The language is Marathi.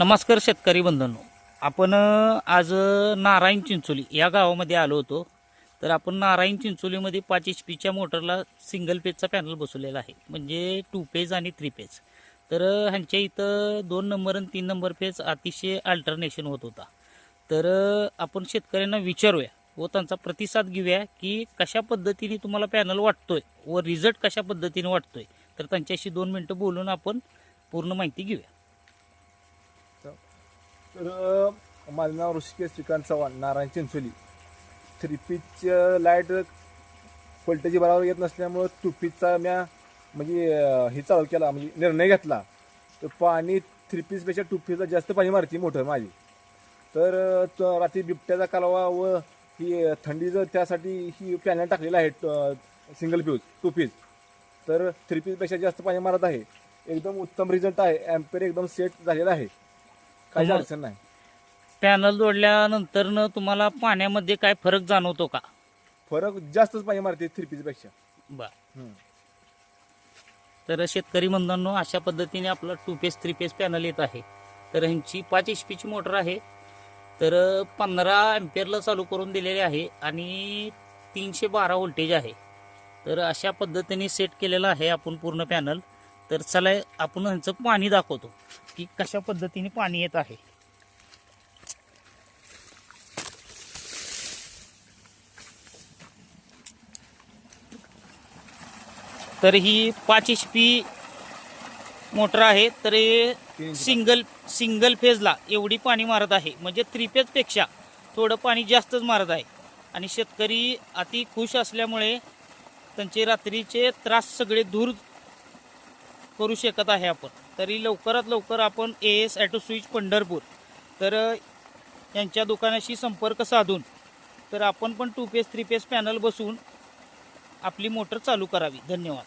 नमस्कार शेतकरी बंधूंनो, आपण आज नारायण चिंचोली या गावामध्ये आलो होतो. तर आपण नारायण चिंचोलीमध्ये 5 HP मोटरला सिंगल पेजचा पॅनल बसवलेला आहे, म्हणजे 2 पेज आणि 3 पेज. तर ह्यांच्या इथं 2 नंबर आणि 3 नंबर पेज अतिशय अल्टरनेशन होत होता. तर आपण शेतकऱ्यांना विचारूया व त्यांचा प्रतिसाद घेऊया की कशा पद्धतीने तुम्हाला पॅनल वाटतोय व रिझल्ट कशा पद्धतीने वाटतोय. तर त्यांच्याशी 2 मिनिटं बोलून आपण पूर्ण माहिती घेऊया. तर माझं नाव ऋषिकेश श्रीकांत चव्हाण, नारायण चिंचोली. 3 पीच लाईट व्होल्टेज बरोबर येत नसल्यामुळं 2 पीचचा म्या म्हणजे हे चालू केला, म्हणजे निर्णय घेतला. तर पाणी 3 पीचपेक्षा 2 पीचला जास्त पाणी मारते मोटर माझी. तर रात्री बिबट्याचा कालवा व ही थंडीचं त्यासाठी ही पॅनल टाकलेलं आहे सिंगल फ्यूज 2 पीच. तर 3 पीचपेक्षा जास्त पाणी मारत आहे. एकदम उत्तम रिझल्ट आहे. ॲम्पेअर एकदम सेट झालेला आहे, काही अडचण नाही. पॅनल जोडल्यानंतर तुम्हाला पाण्यामध्ये काय फरक जाणवतो का? फरक जास्तच पाणी मारते 3 पीचपेक्षा. बर. तर शेतकरी बंधूंनो, अशा पद्धतीने आपला 2 पेज 3 पेज पॅनल येत आहे. तर ह्यांची 5 HP मोटर आहे. तर 15 अँपिअरला चालू करून दिलेले आहे आणि 312 व्होल्टेज आहे. तर अशा पद्धतीने सेट केलेलं आहे आपण पूर्ण पॅनल. तर चला आपण ह्यांचं पाणी दाखवतो की कशा पद्धतीने पाणी येत आहे. तर ही 5 HP मोटर आहे. तर हे सिंगल फेजला एवढी पाणी मारत आहे, म्हणजे 3 पेजपेक्षा थोडं पाणी जास्तच मारत आहे. आणि शेतकरी अति खुश असल्यामुळे त्यांचे रात्रीचे त्रास सगळे दूर करू शकत आहे आपण. तरी लवकरात लवकर आपण AS ॲटो स्विच पंढरपूर तर यांच्या दुकानाशी संपर्क साधून तर आपण पण 2 पेज 3 पेज पॅनल बसवून आपली मोटर चालू करावी. धन्यवाद.